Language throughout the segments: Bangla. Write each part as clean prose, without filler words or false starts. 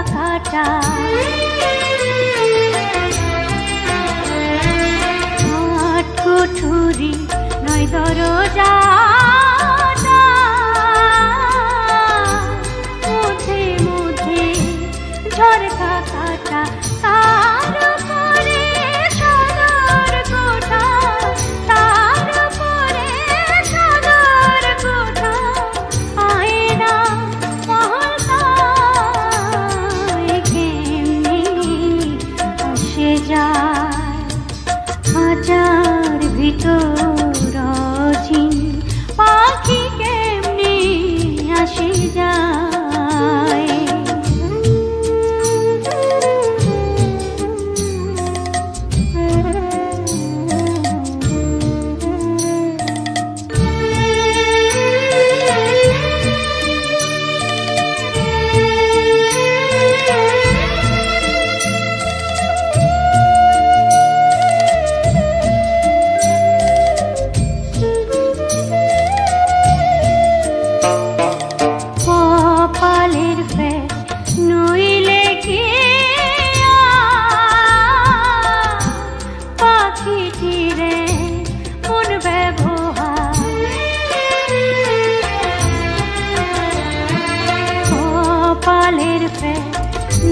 কাটা কুঠুরি নয় দরজা মধ্যে মধ্যে ঝরকা কাটা তার উপরে সদর কোঠা তার উপরে সদর কোঠা আয়না মহল্লায় কেমনি আসে যায় হাজার ভিতর অচিন পাখি কেমনি আসে যায়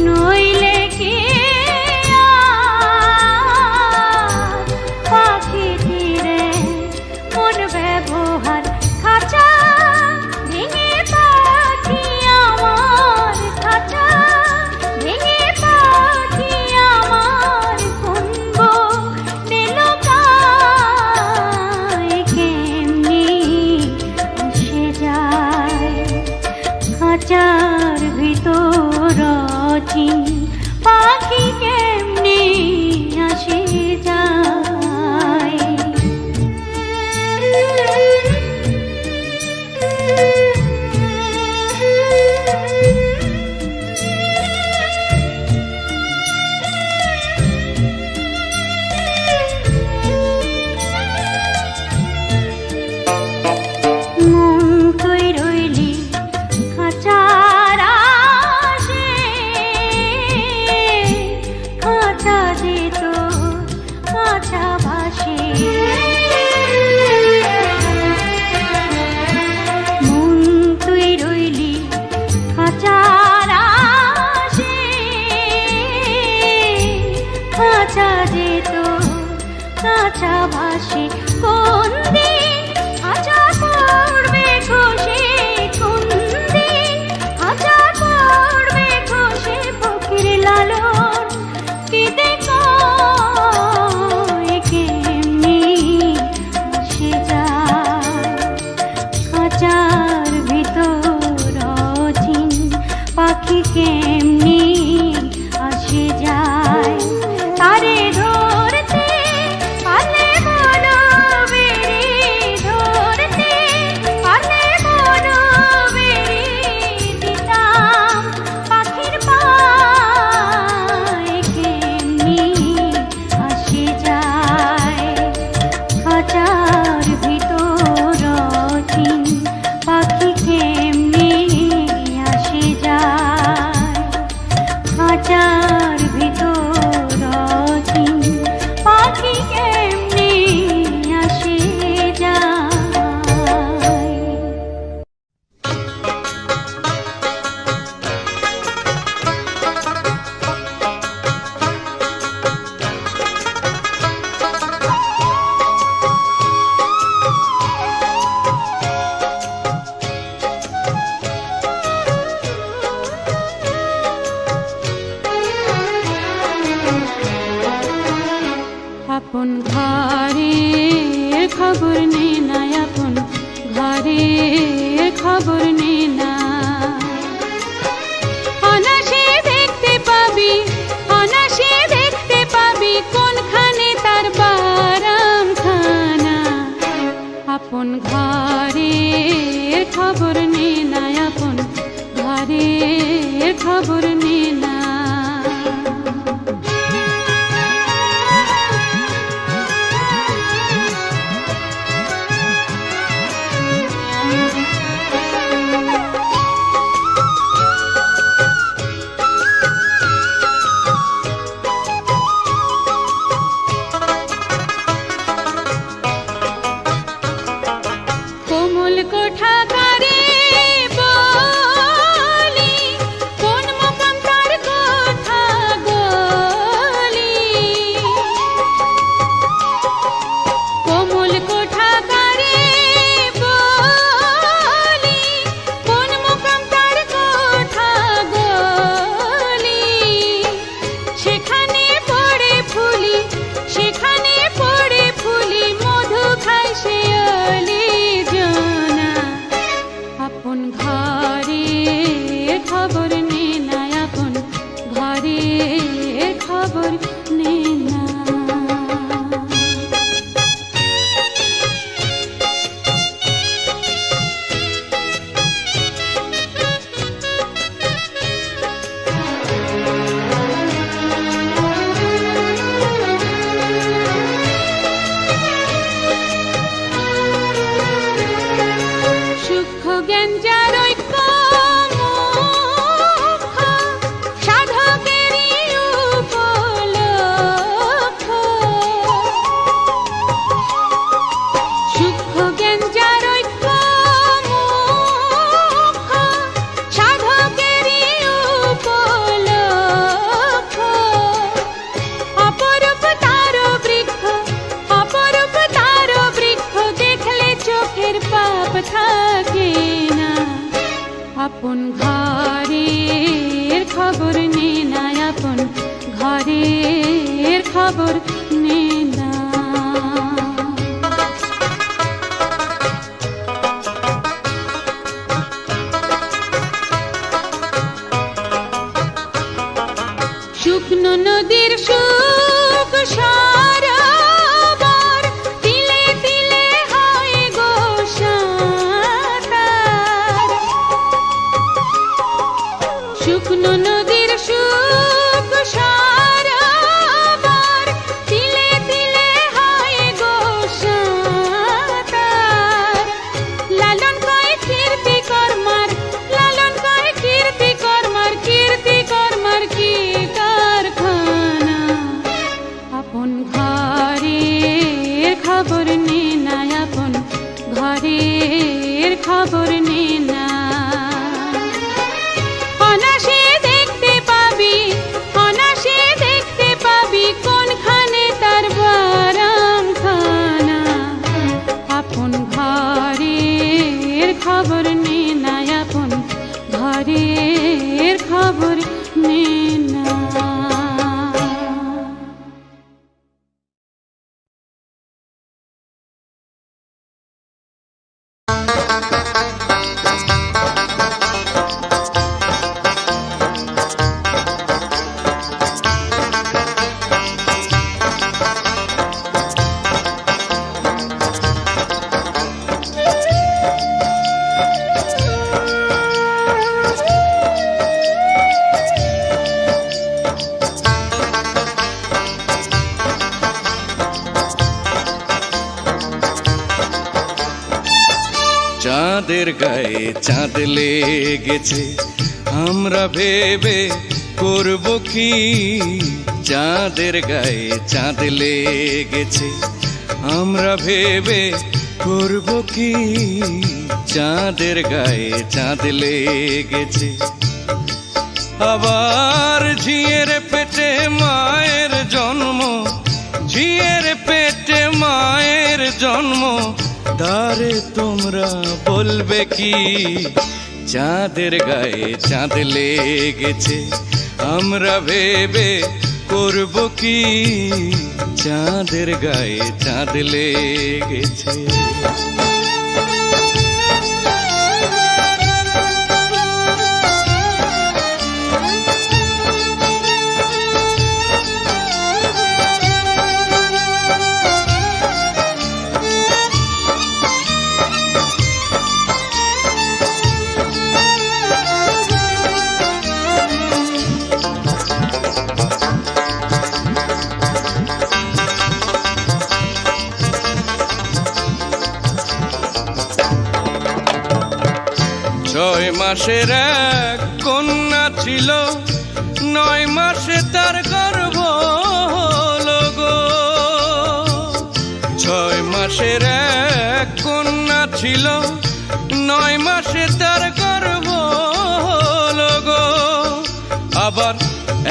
নইলে কি পাখি তীরে মন ব্যবহার খাঁচা ভেঙে পাখি আমার খাঁচা ভেঙে পাখি আমার কুন্ব নেলকায় কেমনি আসে যায় খাঁচার ভিতর পাখি কেমনি আসে যায় মন তুই রইলি খাঁচা মন তুই রইলি খাঁচার আশে খাঁচা যেত কাঁচা ভাসে কোন দিন খাঁচা পড়বে খসে কোন দিন খাঁচা পড়বে খসে ফকির লালন কি দেখো খাঁচার ভিতর অচিন পাখি কেমনি আসে যায় তারে ধরতে পারলে বলো বেরি ধরতে পারলে বলো বেরি দিতাম পাখির পায় কেমনি আসে যায় খাঁচার ভিতর অচিন পাখি কেমনি আসে যায় খাঁচার ভিতর অচিন পাখি কেমনি আসে যায় আপন ঘরের খবর নে না আপন ঘরের খবর নে না অনাসে দেখতে পাবি অনাসে দেখতে পাবি কোনখানে তার বারাম খানা আপন ঘরের খবর নে না আপন ঘরের খবর নে না ঘরের খবর নে না। সূক্ষ্ম জ্ঞান যার ঐক্য মুখ্য, সাধকেরই উপলক্ষ। সূক্ষ্ম জ্ঞান যার ঐক্য মুখ্য, সাধকেরই উপলক্ষ। অপরূপ তার বৃক্ষ, অপরূপ তার বৃক্ষ, দেখলে চোখের পাপ থাকে না। আপন ঘরের খবর নে না, আপন ঘরের খবর নে না। শুকনো নদীর সুখ সরোবর, তিলে তিলে হয় গো সাঁতার। শুকনো নদীর সুখ সরোবর, তিলে তিলে হয় গো সাঁতার। লালন কয় কীর্তি কর্মার, লালন কয় কীর্তি কর্মার, কীর্তি কর্মার কি কারখানা। আপন ঘরের খবর নে না, আপন ঘরের খবর নে না। অনাসে দেখতে পাবি, অনাসে দেখতে পাবি, কোনখানে তার বারামখানা। আপন ঘরের খবর নে না, আপন ঘরের খবর নে না। চাঁদের গায়ে চাঁদ লেগেছে, আমরা ভেবে করব কি। চাঁদের গায়ে চাঁদ লেগেছে, আমরা ভেবে করব কি। চাঁদের গায়ে চাঁদ লেগেছে, আবার ঝিয়ের পেটে মায়ের জন্ম, ঝিয়ের পেটে মায়ের জন্ম। তারে তোমরা বলবে কি। চাঁদের গায়ে চাঁদ লেগেছে, আমরা ভেবে করব কি। চাঁদের গায়ে চাঁদ লেগেছে। ছয় মাসের এক কন্যা ছিল, 9 মাসে তার গর্ভ হলো গো। 6 মাসের এক কন্যা ছিল, 9 মাসে তার গর্ভ হলো গো। আবার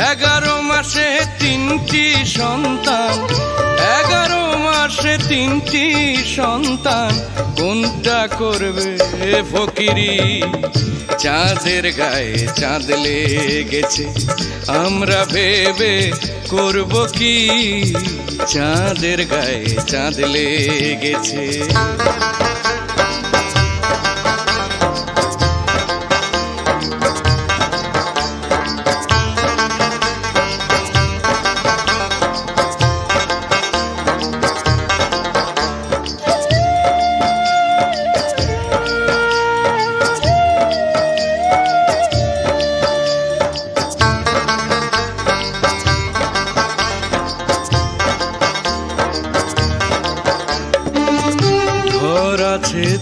11 মাসে 3টি সন্তান, 11 মাসে 3টি সন্তান। কোনটা করবে ফকিরি। চাঁদের গায়ে চাঁদ লেগেছে, আমরা ভেবে করব কি। চাঁদের গায়ে চাঁদ লেগেছে।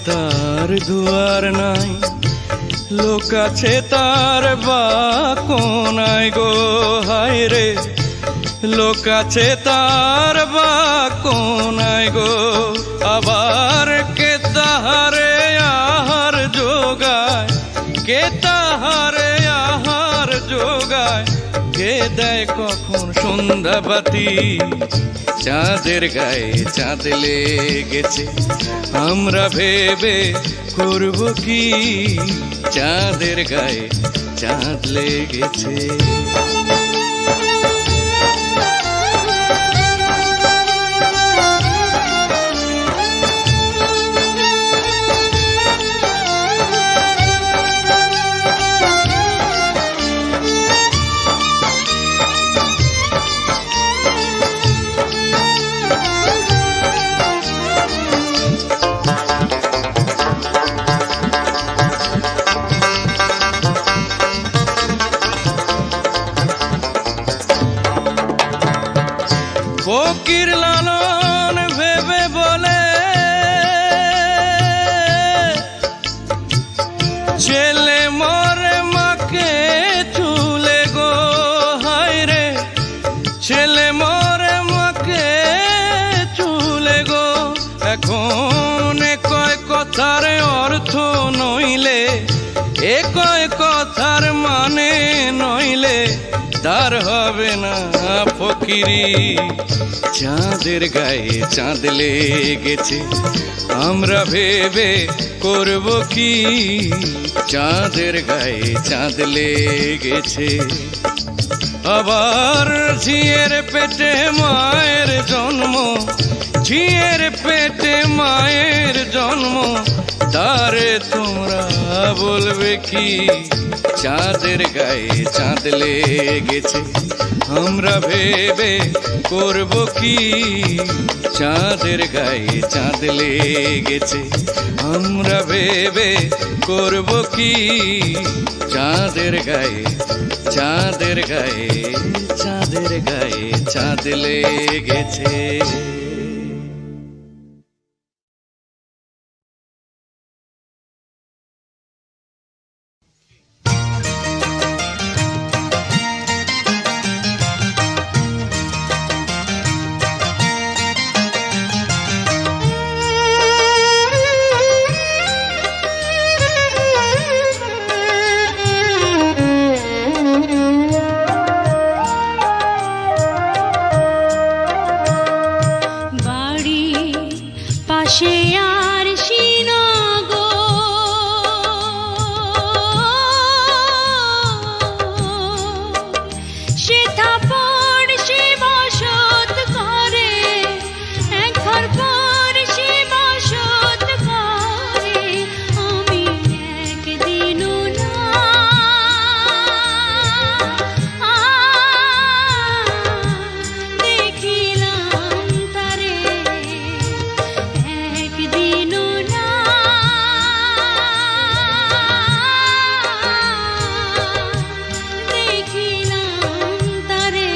তার দুয়ার নাই, লোক আছে তার বাকনায় গো। হায় রে, লোক আছে তার বাকনায় গো। আবার কে তাহারে আহার যোগায়, কে তাহারে আহার যোগায়, কে দেয় কখন সন্ধ্যাবাতি। চাঁদের গায়ে চাঁদ লেগেছে, আমরা ভেবে করব কি। চাঁদের গায়ে চাঁদ লেগেছে। ফকির লালন ভেবে বলে, ছেলে মরে মাকে চুলে গো। হায় রে, ছেলে মরে মাকে চুলে গো। এখন কয় কথার অর্থ নইলে, এ কয় কথার মানে নইলে তার হবে না ফকিরি। চাঁদের গায়ে চাঁদ লেগেছে, আমরা ভেবে করব কি। চাঁদের গায়ে চাঁদ লেগেছে। আবার ঝিয়ের পেটে মায়ের জন্ম, ঝিয়ের পেটে মায়ের জন্ম, তারে তোমরা বলবে কি। চাঁদের গায়ে চাঁদ লেগেছে, আমরা ভেবে করব কি। চাঁদের গায়ে চাঁদ লেগেছে, আমরা ভেবে করব কি। চাঁদের গায়ে, চাঁদের গায়ে, চাঁদের গায়ে চাঁদ লেগেছে। দেখিলাম তারে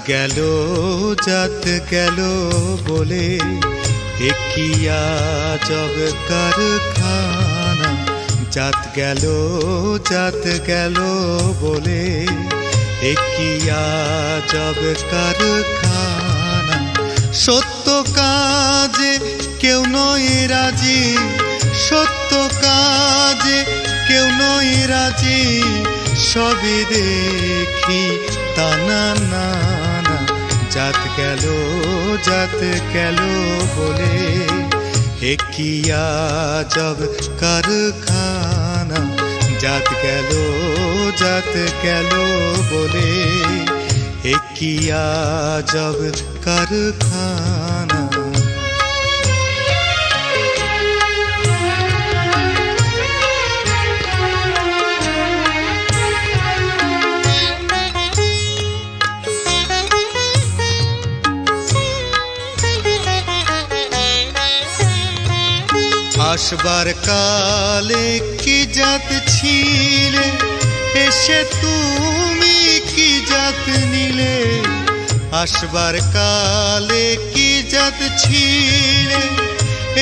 গেল জাত গেল বলে কি আজব কারখানা, জাত গেল বলে কি আজব কারখানা। সত্য কাজে কেউ নয় রাজি, সত্য কাজে কেউ নয় রাজি, সবই দেখি তানা না না। জাত গেল বলে কি আজব কারখানা, জাত গেল বলে কি আজব কারখানা। আসবার কালে কি জাত ছিলে, এসে তুমি কি জাত নিলে। আসবার কালে কি জাত ছিলে,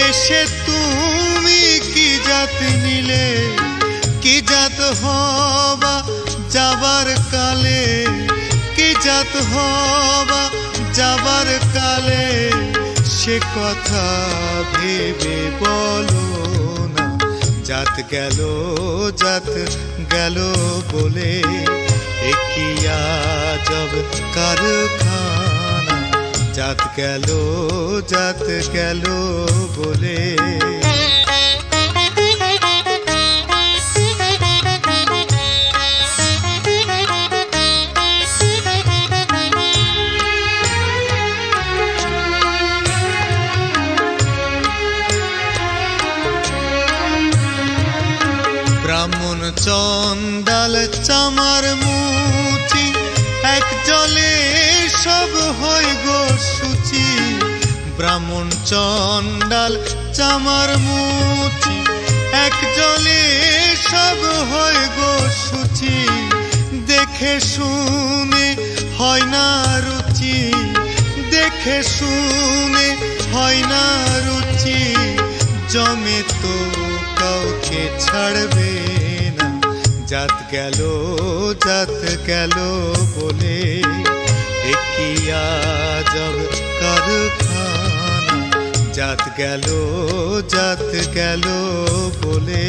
এসে তুমি কি জাত নিলে। কি জাত হবা যাবার কালে, কি জাত হবা যাবার কালে, সে কথা ভেবে বলো না। জাত গেল বলে কি আজব কারখানা, জাত গেল বলে। ব্রাহ্মণ চন্ডাল চামার মুচি, এক জলে সব হয় গো সূচি। ব্রাহ্মণ চন্ডাল চামার মুচি, এক জলে সব হয় গো সূচি। দেখে শুনে হয় না রুচি, দেখে শুনে হয় না রুচি। জমে তো কাউকে ছাড়বে না। জাত গেল বলে কি আজব কারখানা, জাত গেল বলে।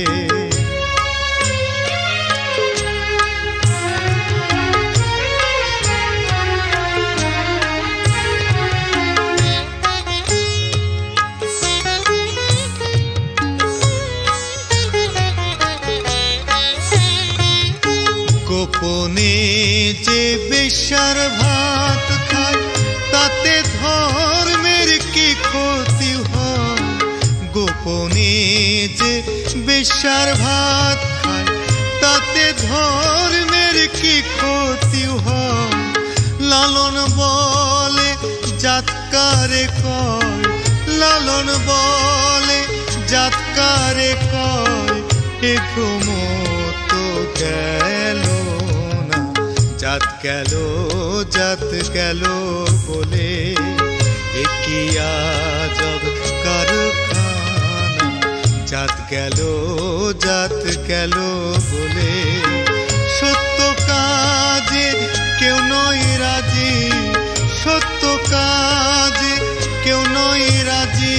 গোপনে যে বেশ্যার ভাত খায়, তাতে ধর্মের কি ক্ষতি হয়। গোপনে যে বেশ্যার ভাত খায়, তাতে ধর্মের কি ক্ষতি হয়। লালন বলে জাতকারে কয়, লালন বলে জাতকারে কয়, এ ভ্রম তো গেল না। জাত গেল বলে কি আজব কারখানা, জাত গেল বলে। সত্য কাজে কেউ নয় রাজি, সত্য কাজে কেউ নয় রাজি,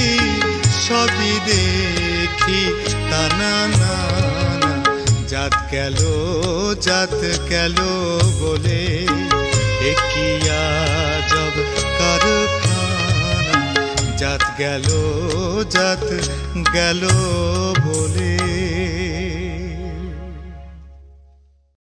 সবই দেখি তানা না না। জাত গেল বলে কি আজব কারখানা, জাত গেল বলে।